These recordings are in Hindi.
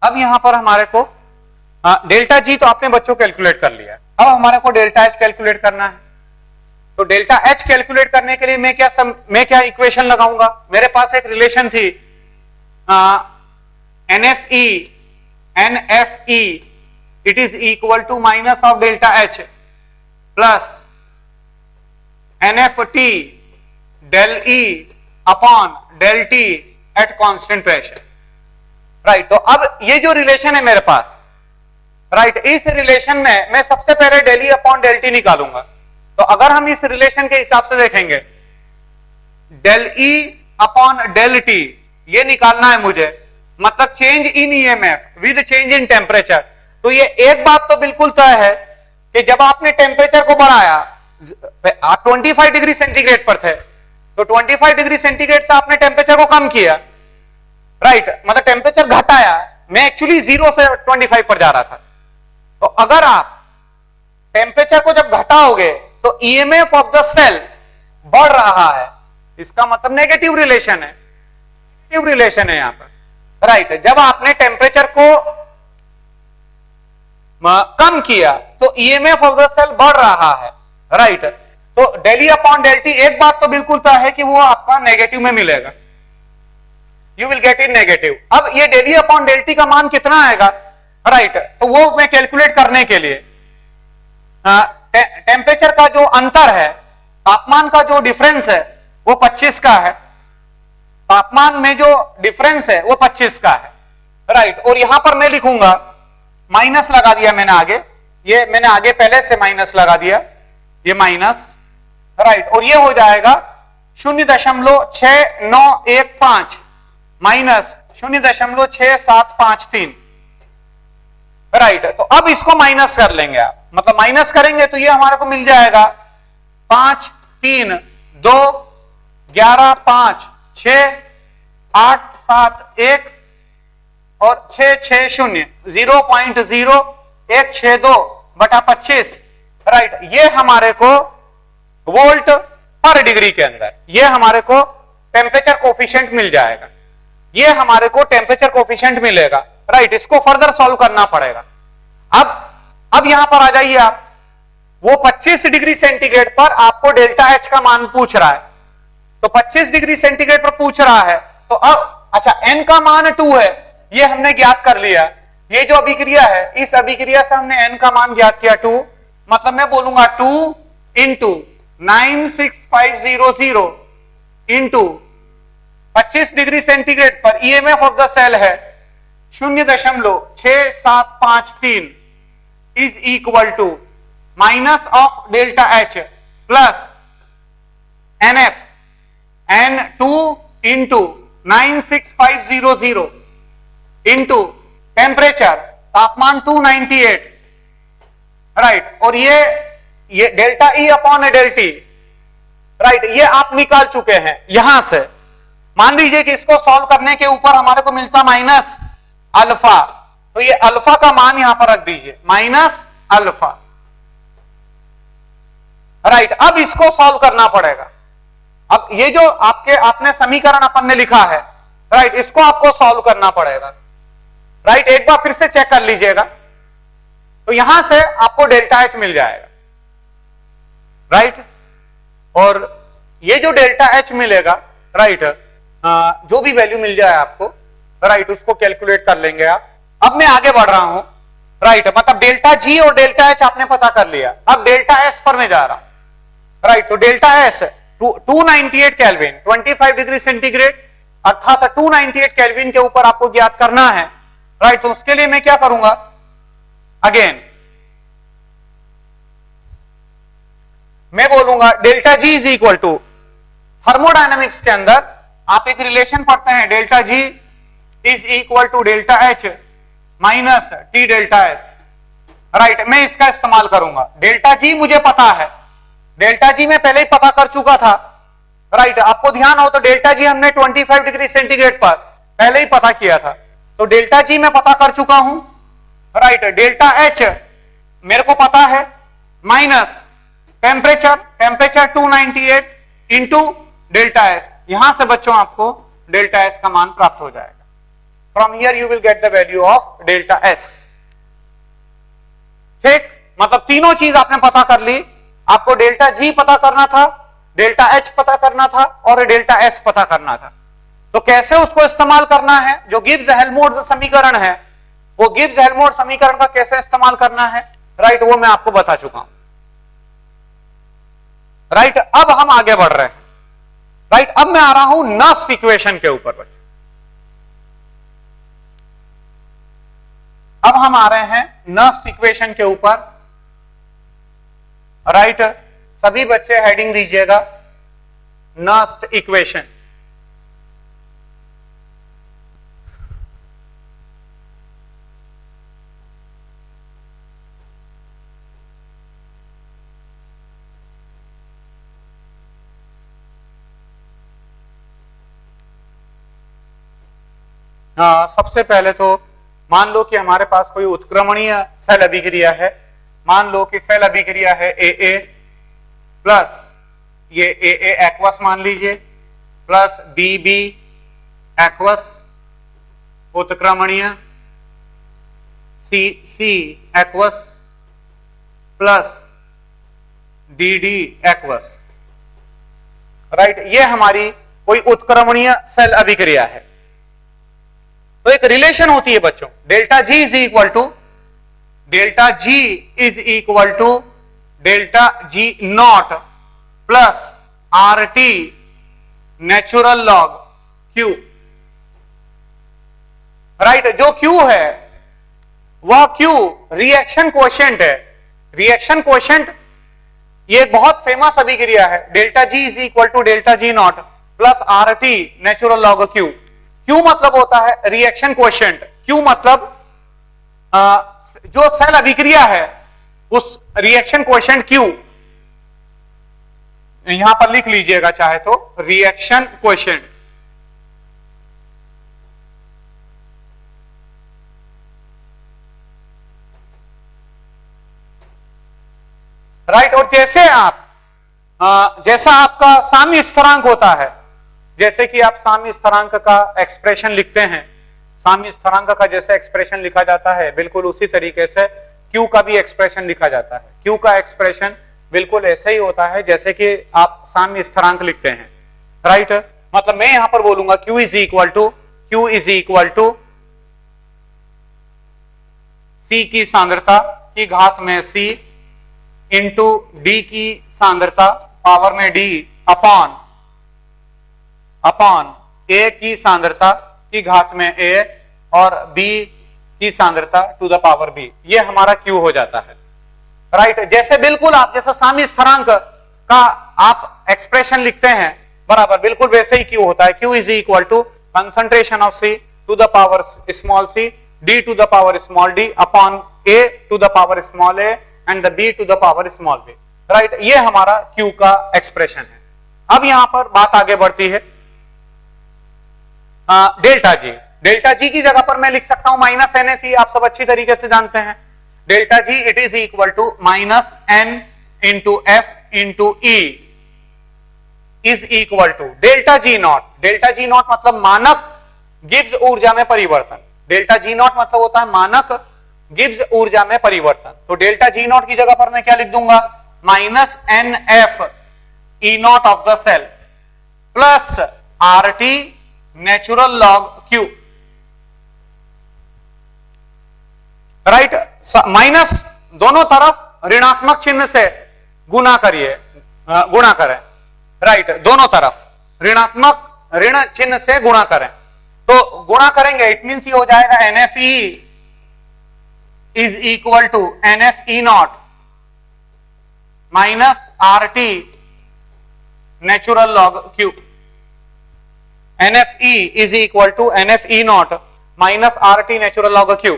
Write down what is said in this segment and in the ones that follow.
अब यहां पर हमारे को डेल्टा जी तो आपने बच्चों कैलकुलेट कर लिया, अब हमारे को डेल्टा एच कैलकुलेट करना है। तो डेल्टा एच कैलकुलेट करने के लिए मैं क्या इक्वेशन लगाऊंगा? मेरे पास एक रिलेशन थी NFE it is equal to minus of delta H plus NFT del E upon del T at constant pressure, right. तो अब ये जो रिलेशन है मेरे पास, राइट, इस रिलेशन में मैं सबसे पहले del E upon del T निकालूंगा। तो अगर हम इस रिलेशन के हिसाब से देखेंगे, del E upon del T ये निकालना है मुझे, मतलब change in EMF with change in temperature. तो ये एक बात तो बिल्कुल तय है कि जब आपने टेम्परेचर को बढ़ाया, आप 25 डिग्री सेंटीग्रेड पर थे, तो 25 डिग्री सेंटीग्रेड से आपने टेम्परेचर को कम किया, राइट, मतलब टेम्परेचर घटाया। मैं एक्चुअली 0 से 25 पर जा रहा था। तो अगर आप टेम्परेचर को जब घटाओगे तो ईएमएफ ऑफ द सेल बढ़ रहा है, इसका मतलब नेगेटिव रिलेशन है, नेगेटिव रिलेशन है यहां पर, राइट। जब आपने टेम्परेचर को कम किया तो ईएमएफ ऑफ द सेल बढ़ रहा है, राइट। तो del E upon del T एक बात तो बिल्कुल तय है कि वो आपका नेगेटिव में मिलेगा, you will get in negative. अब ये del E upon del T का मान कितना आएगा, राइट, तो वो मैं कैलकुलेट करने के लिए टेम्परेचर का जो अंतर है, तापमान का जो डिफरेंस है वो 25 का है, तापमान में जो डिफरेंस है वो 25 का है, राइट। और यहां पर मैं लिखूंगा, माइनस लगा दिया मैंने आगे, ये मैंने आगे पहले से माइनस लगा दिया, ये माइनस, राइट। और ये हो जाएगा 0.6915 माइनस 0.6753, राइट। तो अब इसको माइनस कर लेंगे आप, मतलब माइनस करेंगे तो ये हमारे को मिल जाएगा 5 3 2 11 5 6 8 7 1 और 6 6 0 0.0162 बटा 25, राइट। ये हमारे को वोल्ट पर डिग्री के अंदर, ये हमारे को टेम्परेचर कोफिशिएंट मिल जाएगा, ये हमारे को टेम्परेचर कोफिशिएंट मिलेगा, राइट। इसको फर्दर सॉल्व करना पड़ेगा। अब यहां पर आ जाइए आप, वो 25 डिग्री सेंटीग्रेड पर आपको डेल्टा एच का मान पूछ रहा है, तो 25 डिग्री सेंटीग्रेड पर पूछ रहा है, तो अब अच्छा एन का मान 2 है, ये हमने ज्ञात कर लिया। ये जो अभिक्रिया है, इस अभिक्रिया से हमने एन का मान ज्ञात किया 2, मतलब मैं बोलूंगा 2 इंटू 96500 इंटू 25 डिग्री सेंटीग्रेड पर ईएमएफ ऑफ द सेल है 0.6753 is equal to minus of delta H plus NF N2 into 96500 into temperature तापमान 298, राइट। और ये delta E upon del T, right, ये आप निकाल चुके हैं यहां से। मान लीजिए कि इसको सॉल्व करने के ऊपर हमारे को मिलता माइनस अल्फा, तो ये अल्फा का मान यहां पर रख दीजिए, माइनस अल्फा, राइट। अब इसको सॉल्व करना पड़ेगा। अब ये जो आपने समीकरण अपन ने लिखा है, राइट, इसको आपको सॉल्व करना पड़ेगा, राइट। एक बार फिर से चेक कर लीजिएगा, तो यहां से आपको डेल्टा एच मिल जाएगा, राइट। और ये जो डेल्टा एच मिलेगा, राइट, जो भी वैल्यू मिल जाए आपको, राइट, उसको कैलकुलेट कर लेंगे आप। अब मैं आगे बढ़ रहा हूं, राइट, मतलब डेल्टा जी और डेल्टा एच आपने पता कर लिया, अब डेल्टा एस पर मैं जा रहा हूं, राइट। तो delta S 298 kelvin, 25 degree centigrade अर्थात 298 केल्विन के ऊपर आपको ज्ञात करना है, राइट। तो उसके लिए मैं क्या करूंगा, अगेन मैं बोलूंगा delta G is equal to, thermodynamics के अंदर आप एक रिलेशन पढ़ते हैं, delta G is equal to delta H minus T delta S, right. मैं इसका इस्तेमाल करूंगा, डेल्टा जी मुझे पता है, डेल्टा जी मैं पहले ही पता कर चुका था, राइट। आपको ध्यान हो तो डेल्टा जी हमने 25 डिग्री सेंटीग्रेड पर पहले ही पता किया था, तो डेल्टा जी मैं पता कर चुका हूं, राइट। डेल्टा एच मेरे को पता है, minus temperature 298 into delta S, यहां से बच्चों आपको डेल्टा एस का मान प्राप्त हो जाएगा, from here you will get the value of delta S. ठीक, मतलब तीनों चीज आपने पता कर ली। आपको डेल्टा जी पता करना था, डेल्टा एच पता करना था और डेल्टा एस पता करना था। तो कैसे उसको इस्तेमाल करना है, जो गिब्स हेल्महोल्ट्ज समीकरण है, वो गिब्स हेल्महोल्ट्ज समीकरण का कैसे इस्तेमाल करना है, राइट, वो मैं आपको बता चुका हूं। राइट, अब हम आगे बढ़ रहे हैं। राइट, अब मैं आ रहा हूं नस्ट इक्वेशन के ऊपर। अब हम आ रहे हैं नस्ट इक्वेशन के ऊपर। राइट, सभी बच्चे हेडिंग दीजिएगा नस्ट इक्वेशन। सबसे पहले तो मान लो कि हमारे पास कोई उत्क्रमणीय सेल अभिक्रिया है। मान लो कि सेल अभिक्रिया है ए प्लस ये ए एक्वस मान लीजिए, प्लस बी एक्वस उत्क्रमणीय, C equals plus D equals. Right, ये हमारी कोई उत्क्रमणीय सेल अभिक्रिया है। तो एक रिलेशन होती है बच्चों, delta G is equal to delta G not plus R T natural log Q. Right, जो क्यू है वह क्यू रिएक्शन कोएफिशिएंट है। रिएक्शन कोएफिशिएंट ये एक बहुत फेमस अभिक्रिया है। Delta G is equal to delta G not plus R T natural log Q. Q मतलब होता है रिएक्शन कोएफिशिएंट। क्यू मतलब जो सेल अभिक्रिया है उस रिएक्शन कोएफिशिएंट क्यू, यहां पर लिख लीजिएगा चाहे तो, रिएक्शन कोएफिशिएंट। राइट, और जैसा आपका साम्य स्थिरांक होता है, जैसे कि आप साम्य स्थिरांक का एक्सप्रेशन लिखते हैं, साम्य स्थिरांक का जैसे एक्सप्रेशन लिखा जाता है, बिल्कुल उसी तरीके से क्यू का भी एक्सप्रेशन लिखा जाता है। क्यू का एक्सप्रेशन बिल्कुल ऐसे ही होता है जैसे कि आप साम्य स्थिरांक लिखते हैं। राइट, मतलब मैं यहां पर बोलूंगा Q is equal to C की सांद्रता की घात में C इंटू D की सांद्रता पावर में D अपॉन A की सांद्रता की घात में A और B की सांद्रता टू द पावर B। ये हमारा Q हो जाता है। राइट, जैसे बिल्कुल आप जैसा साम्य स्थिरांक का आप एक्सप्रेशन लिखते हैं, बराबर बिल्कुल वैसे ही Q होता है। Q is equal to concentration of C to the power small c D to the power small d upon A to the power small a and the B to the power small b। Right, ये हमारा Q का एक्सप्रेशन है। अब यहां पर बात आगे बढ़ती है डेल्टा जी की जगह पर मैं लिख सकता हूं माइनस NF। आप सब अच्छी तरीके से जानते हैं delta G it is equal to minus N into F into E is equal to delta G not. Delta G not मतलब मानक गिब्स ऊर्जा में परिवर्तन। डेल्टा जी नॉट मतलब होता है मानक गिब्स ऊर्जा में परिवर्तन। तो डेल्टा जी नॉट की जगह पर मैं क्या लिख दूंगा, minus NF E not of the cell plus RT natural log Q। Right, minus दोनों तरफ ऋणात्मक चिन्ह से गुणा करें। राइट, दोनों तरफ ऋण चिन्ह से गुणा करें। तो गुणा करेंगे इट मींस ये हो जाएगा NFE is equal to NFE not minus RT natural log Q। NFE is equal to NFE not minus RT natural log Q।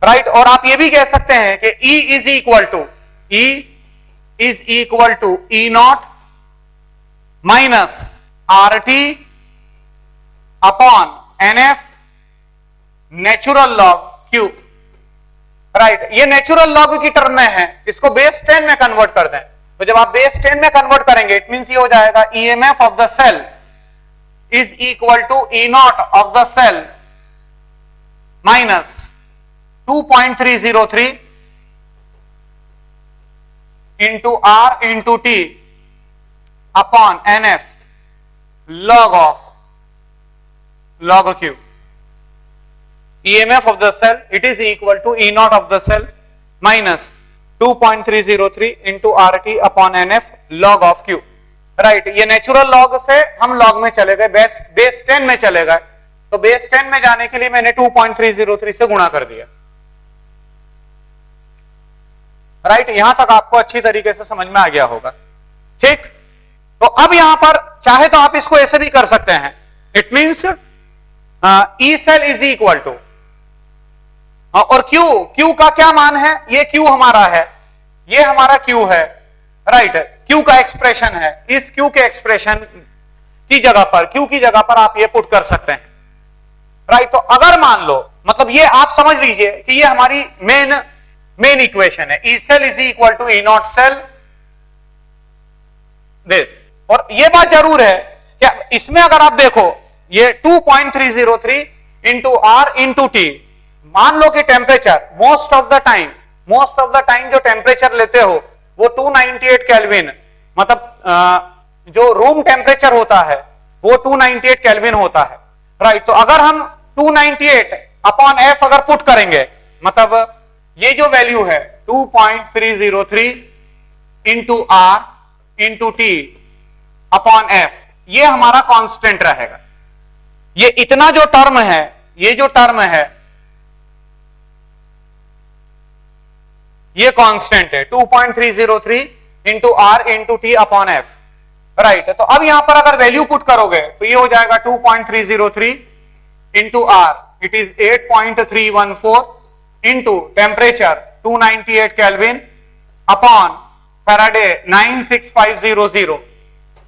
Right, और आप ये भी कह सकते हैं कि E is equal to E not minus RT upon NF natural log Q। Right, ये नेचुरल लॉग की टर्म में है, इसको बेस 10 में कन्वर्ट कर दें। तो जब आप बेस 10 में कन्वर्ट करेंगे इट मींस ये हो जाएगा EMF of the cell is equal to E naught of the cell minus 2.303 into R into T upon NF log Q. EMF of the cell, it is equal to E naught of the cell minus 2.303 into RT upon NF log of Q. Right, ये नेचुरल लॉग से हम लॉग में चले गए, बेस 10 में चले गए, तो बेस 10 में जाने के लिए मैंने 2.303 से गुणा कर दिया। राइट, यहां तक आपको अच्छी तरीके से समझ में आ गया होगा। ठीक, तो अब यहां पर चाहे तो आप इसको ऐसे भी कर सकते हैं, it means E cell is equal to, और क्यू का क्या मान है, ये क्यू हमारा है, ये हमारा क्यू है। राइट, क्यू का एक्सप्रेशन है, इस क्यू के एक्सप्रेशन की जगह पर, क्यू की जगह पर आप ये पुट कर सकते हैं। राइट, तो अगर मान लो, मतलब ये आप समझ लीजिए कि ये हमारी मेन इक्वेशन है, E cell is equal to E not cell this. और ये बात जरूर है क्या, इसमें अगर आप देखो ये 2.303 इंटू आर इंटू टी, मान लो कि temperature most of the time जो टेम्परेचर लेते हो वो 298 केल्विन, मतलब जो रूम टेम्परेचर होता है वो 298 केल्विन होता है। राइट, तो अगर हम 298 अपॉन एफ अगर पुट करेंगे, मतलब ये जो वैल्यू है 2.303 into R into T upon F, ये हमारा कांस्टेंट रहेगा। ये इतना जो टर्म है, ये जो टर्म है ये कांस्टेंट है 2.303 into R into T upon F. Right, तो अब यहां पर अगर वैल्यू पुट करोगे तो ये हो जाएगा 2.303 into R, it is 8.314 into temperature 298 kelvin upon Faraday 96500।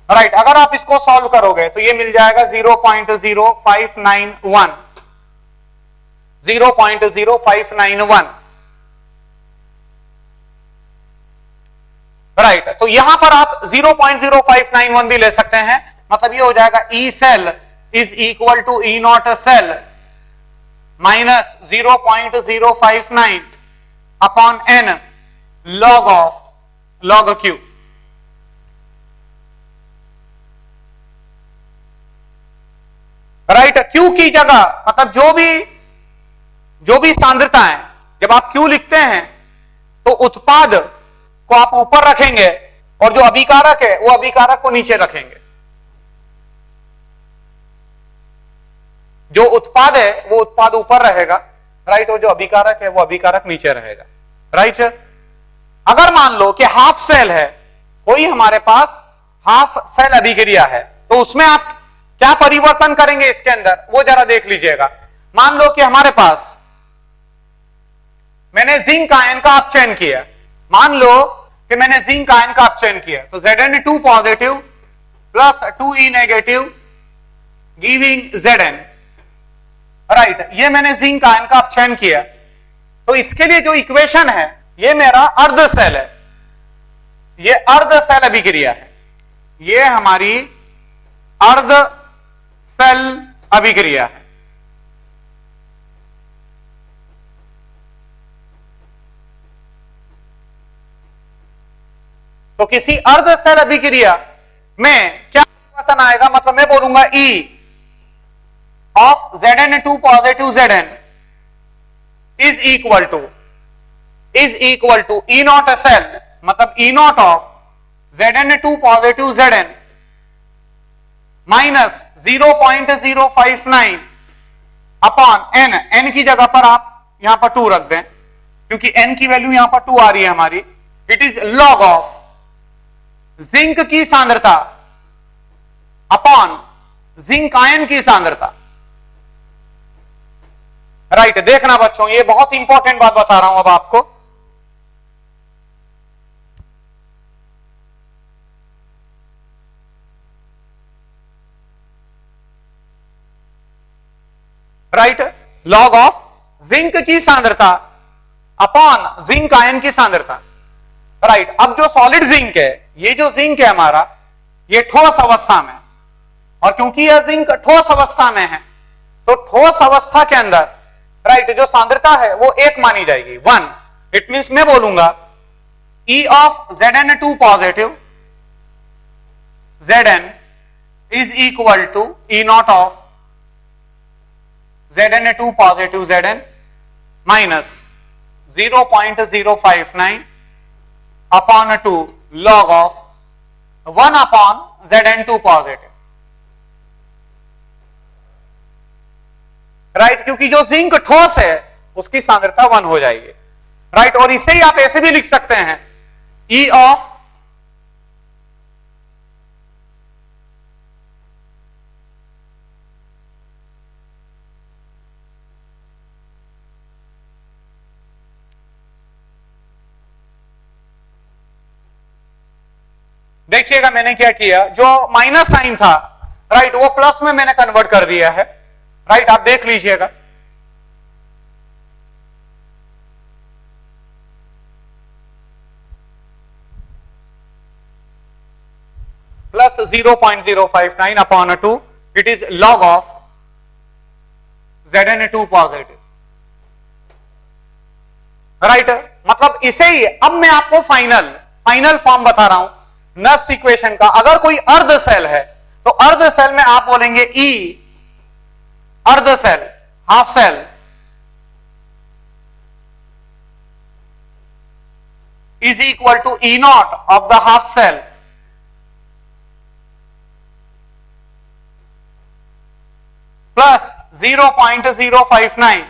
Right, अगर आप इसको सॉल्व करोगे तो ये मिल जाएगा 0.0591। राइट, तो यहां पर आप 0.0591 भी ले सकते हैं, मतलब ये हो जाएगा E cell is equal to E not cell minus 0.059 upon N log Q. Right, Q की जगह, मतलब जो भी सांद्रता है, जब आप क्यू लिखते हैं तो उत्पाद को आप ऊपर रखेंगे और जो अभिकारक है वो अभिकारक को नीचे रखेंगे। जो उत्पाद है वो उत्पाद ऊपर रहेगा, राइट, और जो अभिकारक है वो अभिकारक नीचे रहेगा। राइट, अगर मान लो कि हाफ सेल है, कोई हमारे पास हाफ सेल अभिक्रिया है, तो उसमें आप क्या परिवर्तन करेंगे इसके अंदर, वो जरा देख लीजिएगा। मान लो कि हमारे पास मैंने जिंक आयन का अपचयन किया, मान लो कि मैंने जिंक आयन का अपचयन किया, तो Zn2 positive plus 2E negative giving Zn। Right, ये मैंने जिंक आयन का अपचयन किया, तो इसके लिए जो इक्वेशन है ये मेरा अर्ध सेल है, ये अर्ध सेल अभिक्रिया है, ये हमारी अर्ध सेल अभिक्रिया है। तो किसी अर्ध सेल अभिक्रिया में क्या परिवर्तन आएगा, मतलब मैं बोलूंगा E of Zn2 positive Zn is equal to E naught cell, मतलब E not of Zn2 positive Zn minus 0.059 upon n की जगह पर आप यहां पर 2 रख दें, क्योंकि n की वैल्यू यहां पर 2 आ रही है हमारी। It is log of zinc की सांद्रता अपॉन जिंक आयन की सांद्रता। राइट, देखना बच्चों, ये बहुत इंपॉर्टेंट बात बता रहा हूं अब आपको। राइट, लॉग ऑफ जिंक की सांद्रता अपॉन जिंक आयन की सांद्रता। राइट, अब जो सॉलिड जिंक है, ये जो जिंक है हमारा, ये ठोस अवस्था में, और क्योंकि यह जिंक ठोस अवस्था में है तो ठोस अवस्था के अंदर राइट जो सांद्रता है वो 1 मानी जाएगी, 1। इट मींस मैं बोलूंगा E of Zn2 positive Zn is equal to E naught of Zn2 positive Zn minus 0.059 upon 2 log of 1 upon Zn2 positive, right क्योंकि जो जिंक ठोस है उसकी सांद्रता 1 हो जाएगी, राइट। और इसे ही आप ऐसे भी लिख सकते हैं E ऑफ देखिएगा मैंने क्या किया, जो माइनस साइन था राइट वो प्लस में मैंने कन्वर्ट कर दिया है, राइट आप देख लीजिएगा। Plus 0.059 upon 2 it is log of Zn2 positive, right. मतलब इसे ही अब मैं आपको फाइनल फॉर्म बता रहा हूं नस्ट इक्वेशन का। अगर कोई अर्ध सेल है तो अर्ध सेल में आप बोलेंगे E अर्ध cell half cell is equal to E not of the half cell plus 0.059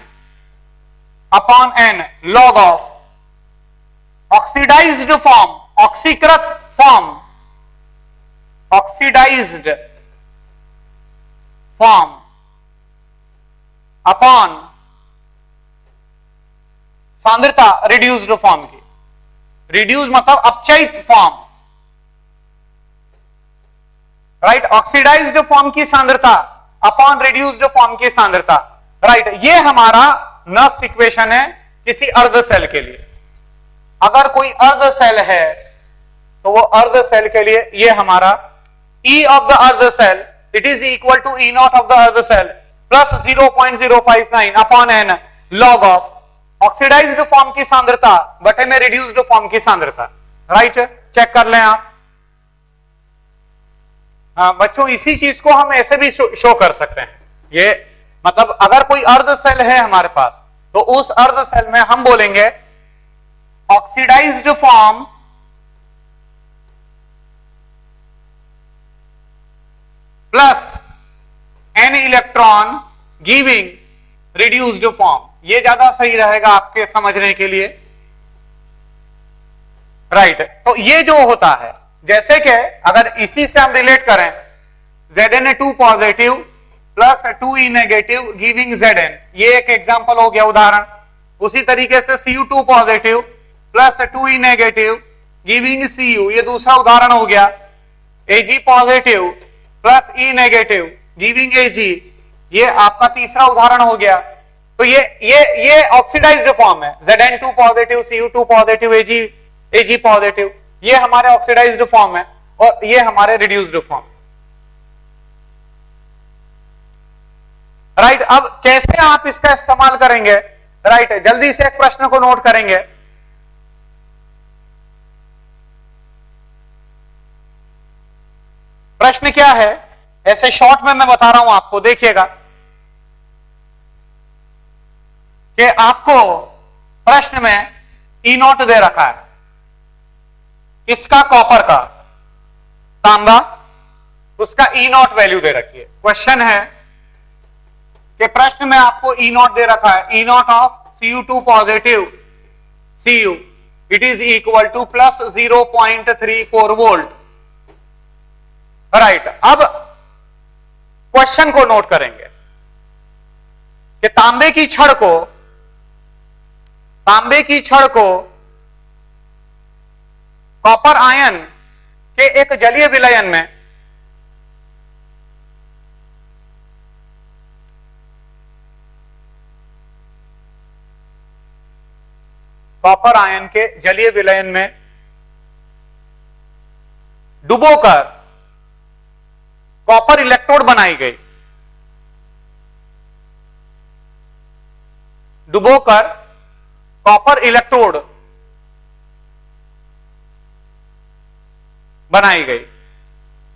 upon n log of oxidised form, ऑक्सीकृत फॉर्म, ऑक्सीडाइज्ड फॉर्म अपॉन सांद्रता रिड्यूस्ड फॉर्म की, रिड्यूस मतलब अपचयित फॉर्म, राइट। ऑक्सीडाइज्ड फॉर्म की सांद्रता अपॉन रिड्यूस्ड फॉर्म की सांद्रता, राइट। ये हमारा नस्ट इक्वेशन है किसी अर्ध सेल के लिए। अगर कोई अर्ध सेल है तो वो अर्ध सेल के लिए ये हमारा E ऑफ द अर्ध cell it is equal to E not of the अर्ध cell plus 0.059 upon n log of oxidised form की सांद्रता बटे में रिड्यूस्ड फॉर्म की सांद्रता, राइट। चेक कर लें आप। बच्चों इसी चीज को हम ऐसे भी शो कर सकते हैं। ये मतलब अगर कोई अर्ध सेल है हमारे पास तो उस अर्ध सेल में हम बोलेंगे oxidised form plus n electron giving reduced form. ये ज्यादा सही रहेगा आपके समझने के लिए, राइट। तो ये जो होता है जैसे कि अगर इसी से हम रिलेट करें Zn2 positive plus 2E negative giving Zn, ये एक एग्जांपल हो गया उदाहरण। उसी तरीके से Cu2 positive plus 2E negative giving Cu, ये दूसरा उदाहरण हो गया। Ag positive plus E negative giving Ag, ये आपका तीसरा उदाहरण हो गया। तो ये ऑक्सीडाइज्ड फॉर्म है, Zn2 positive, Cu2 positive, Ag positive, ये हमारे ऑक्सीडाइज्ड फॉर्म है और ये हमारे रिड्यूस्ड फॉर्म, राइट। अब कैसे आप इसका इस्तेमाल करेंगे, राइट। जल्दी से एक प्रश्न को नोट करेंगे। प्रश्न क्या है, ऐसे शॉर्ट में मैं बता रहा हूं आपको, देखिएगा कि आपको प्रश्न में E नॉट दे रखा है, इसका कॉपर का, तांबा, उसका E नॉट वैल्यू दे रखी है। क्वेश्चन है कि प्रश्न में आपको E नॉट दे रखा है, E not of Cu2 positive Cu it is equal two plus 0.34 volt, right. अब क्वेश्चन को नोट करेंगे कि तांबे की छड़ को कॉपर आयन के एक जलीय विलयन में कॉपर इलेक्ट्रोड बनाई गई, डुबोकर कॉपर इलेक्ट्रोड बनाई गई,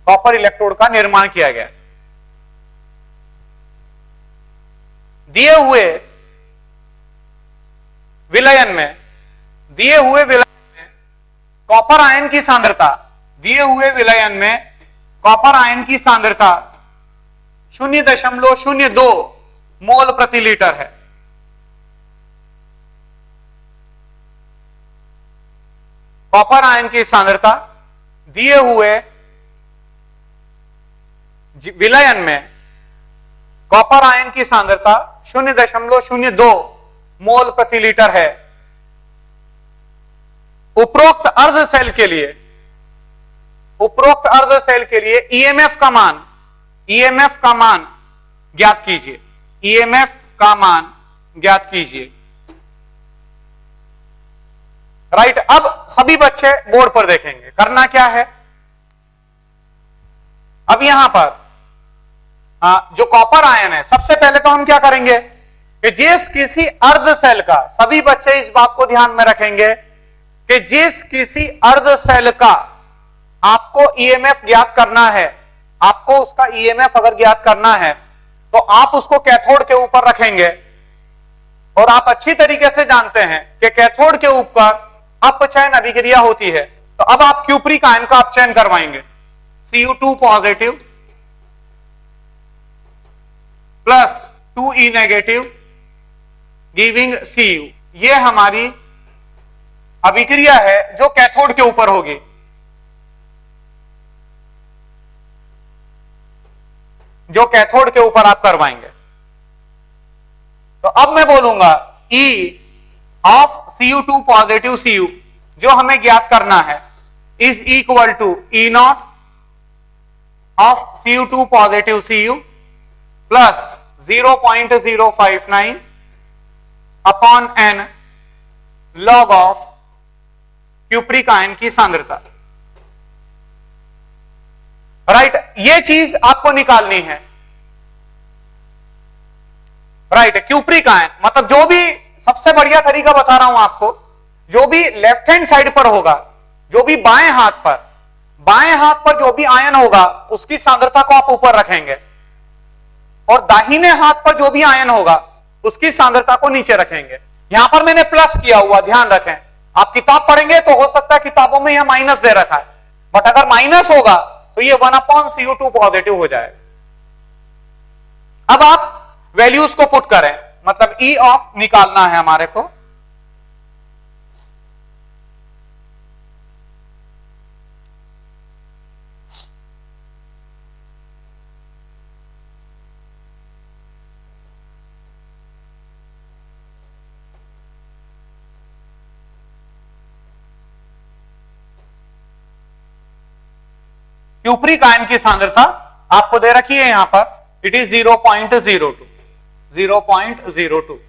कॉपर इलेक्ट्रोड का निर्माण किया गया। दिए हुए विलयन में कॉपर आयन की सांद्रता, दिए हुए विलयन में कॉपर आयन की सांद्रता 0.02 मोल प्रति लीटर है। कॉपर आयन की सांद्रता दिए हुए विलयन में कॉपर आयन की सांद्रता 0.02 मोल प्रति लीटर है। उपरोक्त अर्ध सेल के लिए ईएमएफ का मान ज्ञात कीजिए, ईएमएफ का मान ज्ञात कीजिए। राइट, अब सभी बच्चे बोर्ड पर देखेंगे, करना क्या है। अब यहां पर जो कॉपर आयन है, सबसे पहले तो हम क्या करेंगे कि जिस किसी अर्ध सेल का, सभी बच्चे इस बात को ध्यान में रखेंगे कि जिस किसी अर्ध सेल का आपको ईएमएफ ज्ञात करना है, आपको उसका ईएमएफ अगर ज्ञात करना है तो आप उसको कैथोड के ऊपर रखेंगे। और आप अच्छी तरीके से जानते हैं कि कैथोड के ऊपर अपचयन अभिक्रिया होती है। तो अब आप क्यूप्रिक आयन का अपचयन करवाएंगे, Cu2 positive plus 2E negative giving Cu। यह हमारी अभिक्रिया है जो कैथोड के ऊपर होगी। जो कैथोड के ऊपर आप करवाएंगे। तो अब मैं बोलूंगा E of Cu2 positive Cu जो हमें ज्ञात करना है is equal to E not of Cu2 positive Cu plus 0.059 upon n log of cupric ion की सांद्रता। राइट, ये चीज आपको निकालनी है। राइट, क्यूप्रिक आयन मतलब जो भी, सबसे बढ़िया तरीका बता रहा हूं आपको, जो भी लेफ्ट हैंड साइड पर होगा, जो भी बाएं हाथ पर जो भी आयन होगा उसकी सांद्रता को आप ऊपर रखेंगे और दाहिने हाथ पर जो भी आयन होगा उसकी सांद्रता को नीचे रखेंगे। यहां पर मैंने प्लस किया हुआ, ध्यान रखें। आप किताब पढ़ेंगे तो हो सकता है किताबों में यह माइनस दे रखा है, बट अगर माइनस होगा तो ये 1/Cu2 पॉजिटिव हो जाएगा। अब आप वैल्यूज को पुट करें, मतलब E ऑफ निकालना है हमारे को। क्यूप्रिक आयन की सांद्रता आपको दे रखी है यहां पर, इट इज 0.02।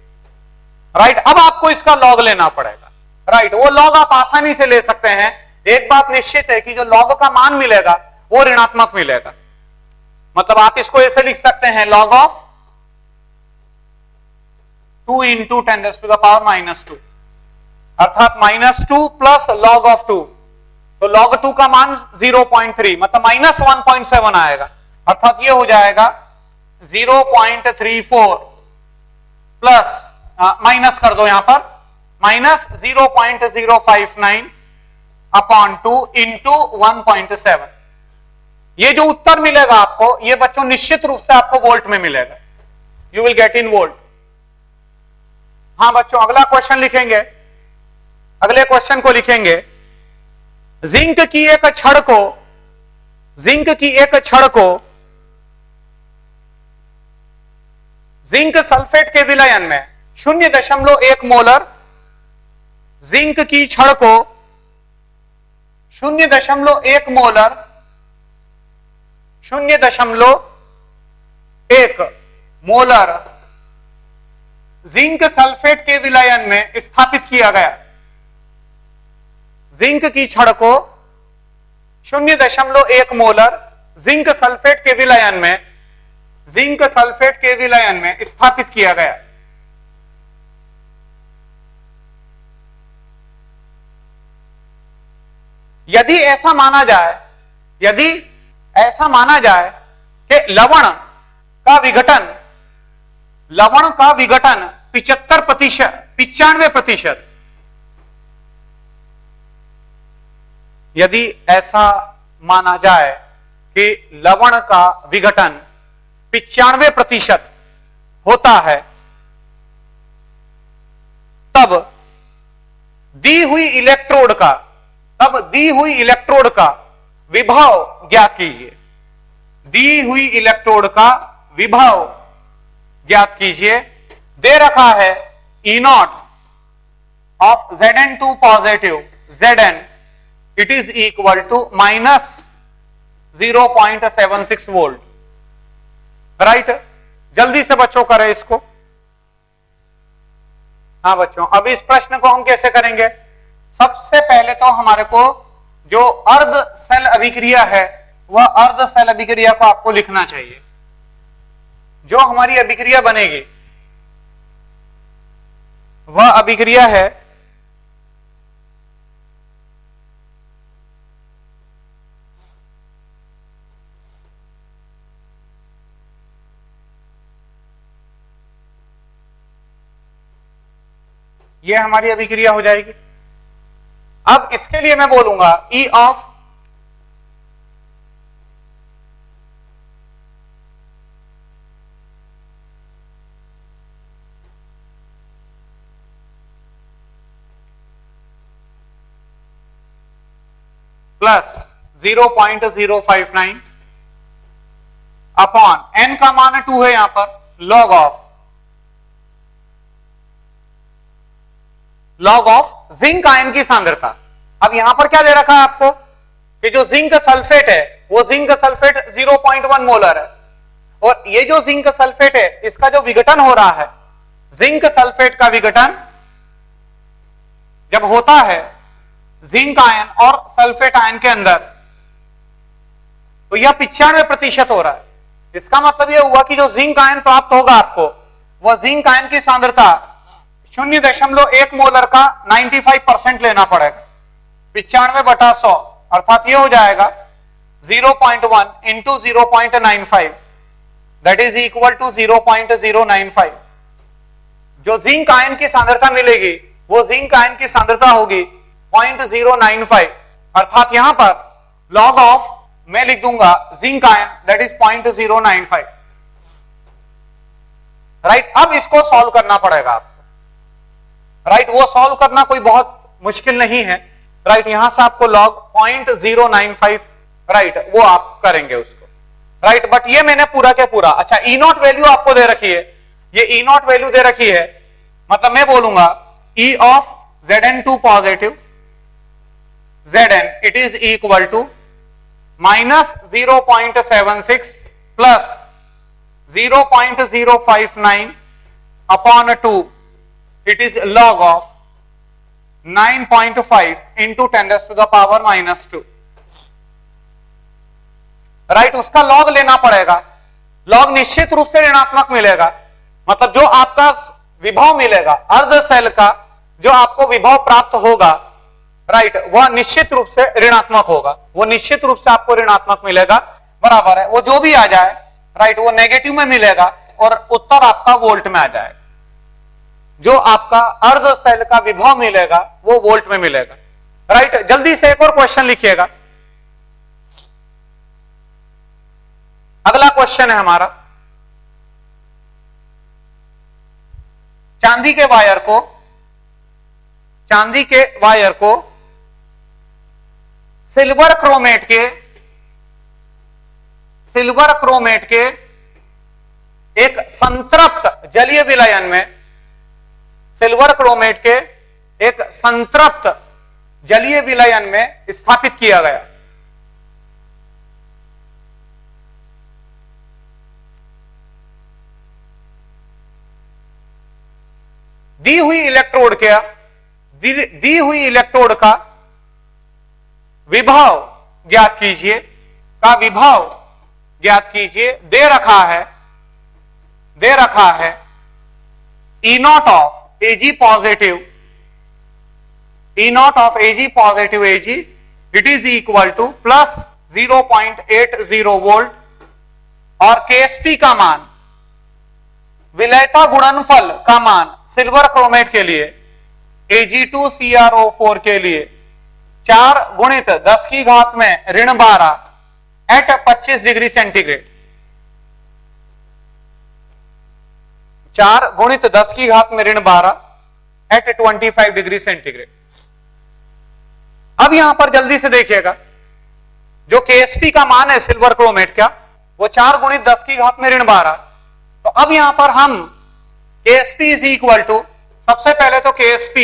राइट, अब आपको इसका लॉग लेना पड़ेगा। राइट, वो लॉग आप आसानी से ले सकते हैं। एक बात निश्चित है कि जो लॉग का मान मिलेगा वो ऋणात्मक मिलेगा। मतलब आप इसको ऐसे लिख सकते हैं, लॉग ऑफ 2 इंटू 10⁻⁻², अर्थात -2 प्लस लॉग ऑफ 2। तो log 2 का मान 0.3 मतलब -1.7 आएगा, अर्थात ये हो जाएगा 0.34 प्लस माइनस कर दो यहां पर -0.059 अपॉन 2 इंटू 1.7। ये जो उत्तर मिलेगा आपको, ये बच्चों निश्चित रूप से आपको वोल्ट में मिलेगा। You will get in volt. हाँ बच्चों, अगला क्वेश्चन लिखेंगे, अगले क्वेश्चन को लिखेंगे। जिंक की एक छड़ को जिंक सल्फेट के विलयन में 0.1 मोलर, जिंक की छड़ को 0.1 मोलर 0.1 मोलर जिंक सल्फेट के विलयन में स्थापित किया गया। जिंक की छड़ को 0.1 मोलर जिंक सल्फेट के विलयन में, जिंक सल्फेट के विलयन में स्थापित किया गया। यदि ऐसा माना जाए, यदि ऐसा माना जाए कि लवण का विघटन 95%, यदि ऐसा माना जाए कि लवण का विघटन 95% होता है, तब दी हुई इलेक्ट्रोड का विभव ज्ञात कीजिए। दी हुई इलेक्ट्रोड का विभव ज्ञात कीजिए। दे रखा है E0 of Zn2 positive, Zn it is equal to -0.76 volt. Right, जल्दी से बच्चों करें इसको। हाँ बच्चों, अब इस प्रश्न को हम कैसे करेंगे? सबसे पहले तो हमारे को जो अर्ध सेल अभिक्रिया है, वह अर्ध सेल अभिक्रिया को आपको लिखना चाहिए। जो हमारी अभिक्रिया बनेगी वह अभिक्रिया है ये हमारी अभिक्रिया हो जाएगी। अब इसके लिए मैं बोलूंगा E of plus 0.059 upon n का मान 2 है, यहां पर लॉग ऑफ जिंक आयन की सांद्रता। अब यहां पर क्या दे रखा है आपको कि जो जिंक सल्फेट है वो जिंक सल्फेट 0.1 मोलर है, और ये जो जिंक सल्फेट है इसका जो विघटन हो रहा है, जिंक सल्फेट का विघटन जब होता है जिंक आयन और सल्फेट आयन के अंदर, तो यह 95% हो रहा है। इसका मतलब यह हुआ कि जो जिंक आयन प्राप्त होगा आपको, वह जिंक आयन की सांद्रता 0.1 मोलर का 95% लेना पड़ेगा। 95/100 अर्थात ये हो जाएगा 0.1 into 0.95, that is equal to 0.095। जो जिंक आयन की सांद्रता मिलेगी वो जिंक आयन की सांद्रता होगी 0.095, अर्थात यहां पर लॉग ऑफ मैं लिख दूंगा zinc ion, that is 0.095। Right, अब इसको सॉल्व करना पड़ेगा आपको। राइट, वो सॉल्व करना कोई बहुत मुश्किल नहीं है। राइट, यहां से आपको लॉग 0.095, राइट, वो आप करेंगे उसको। राइट, बट ये मैंने पूरा के पूरा, अच्छा E0 वैल्यू आपको दे रखी है, ये E0 वैल्यू दे रखी है, मतलब मैं बोलूंगा E of Zn2 positive, Zn it is equal to -0.76 plus 0.059 upon 2, it is log of 9.5 into 10⁻⁻²। Right, उसका लॉग लेना पड़ेगा। लॉग निश्चित रूप से ऋणात्मक मिलेगा, मतलब जो आपका विभव मिलेगा अर्ध सेल का, जो आपको विभव प्राप्त होगा, राइट, वह निश्चित रूप से ऋणात्मक होगा। वो निश्चित रूप से आपको ऋणात्मक मिलेगा, बराबर है। वो जो भी आ जाए, राइट, वो नेगेटिव में मिलेगा और उत्तर आपका वोल्ट में आ जाएगा। जो आपका अर्ध सेल का विभव मिलेगा वो वोल्ट में मिलेगा। राइट, जल्दी से एक और क्वेश्चन लिखिएगा। अगला क्वेश्चन है हमारा, चांदी के वायर को सिल्वर क्रोमेट के एक संतृप्त जलीय विलयन में, सिल्वर क्रोमेट के एक संतृप्त जलीय विलयन में स्थापित किया गया। दी हुई इलेक्ट्रोड का विभव ज्ञात कीजिए, का विभव ज्ञात कीजिए। दे रखा है E not of Ag positive, E not of Ag positive Ag it is equal two plus 0.80 volt और KSP का मान, विलयता गुणनफल का मान सिल्वर क्रोमेट के लिए Ag2CrO4 के लिए 4 गुणित 10 की घात में ऋण 12 एट 25 डिग्री सेंटीग्रेड, 4 गुणित 10 की घात में ऋण 12 एट 25 डिग्री सेंटीग्रेड। अब यहां पर जल्दी से देखिएगा, जो KSP का मान है सिल्वर क्रोमेट का वो 4 गुणित 10 की घात में ऋण 12। तो अब यहां पर हम KSP इज इक्वल टू, सबसे पहले तो KSP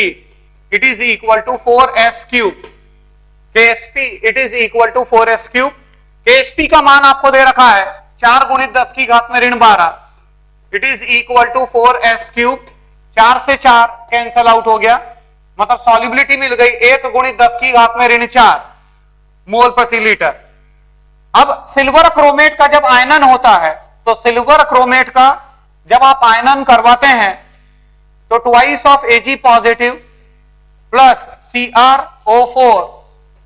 it is equal to 4s cube, KSP it is equal to 4s cube. KSP का मान आपको दे रखा है 4 गुणित 10 की घात में ऋण 12 it is equal to 4s cube. 4 से 4 कैंसल आउट हो गया, मतलब सॉल्युबिलिटी मिल गई 1 गुणित 10 की घात में ऋण 4 मोल प्रति लीटर। अब सिल्वर क्रोमेट का जब आयनन होता है तो सिल्वर क्रोमेट का जब आप आयनन करवाते हैं तो twice of Ag positive plus CrO4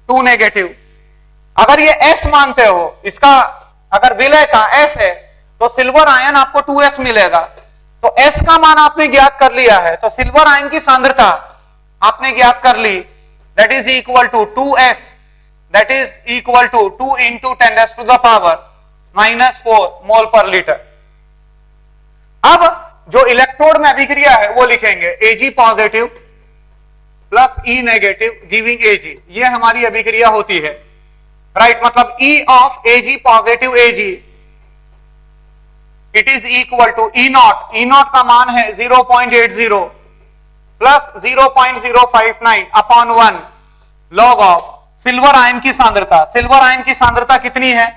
2 negative. अगर ये S मानते हो, इसका अगर विलय का S है तो सिल्वर आयन आपको 2s मिलेगा। तो S का मान आपने ज्ञात कर लिया है, तो सिल्वर आयन की सांद्रता आपने ज्ञात कर ली, that is equal to 2s, that is equal to 2 into 10⁻⁻⁴ mole per litre. अब जो इलेक्ट्रोड में अभिक्रिया है वो लिखेंगे Ag positive plus E negative giving Ag, ये हमारी अभिक्रिया होती है, राइट। मतलब E of Ag positive Ag it is equal to E naught, E naught का मान है 0.80 plus 0.059 upon 1 log of silver ion की सांद्रता। सिल्वर आयन की सांद्रता कितनी है?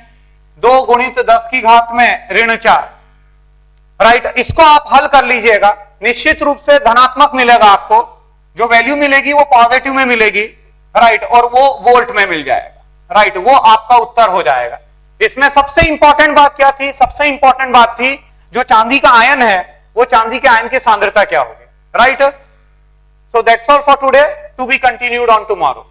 2 गुणित 10 की घात में ऋण 4, राइट। इसको आप हल कर लीजिएगा, निश्चित रूप से धनात्मक मिलेगा आपको, जो वैल्यू मिलेगी वो पॉजिटिव में मिलेगी, राइट, और वो वोल्ट में मिल जाएगा, राइट, वो आपका उत्तर हो जाएगा। इसमें सबसे इंपॉर्टेंट बात क्या थी? सबसे इंपॉर्टेंट बात थी जो चांदी का आयन है वो चांदी के आयन की सांद्रता क्या होगी, right. So that's all for today, to be continued on tomorrow.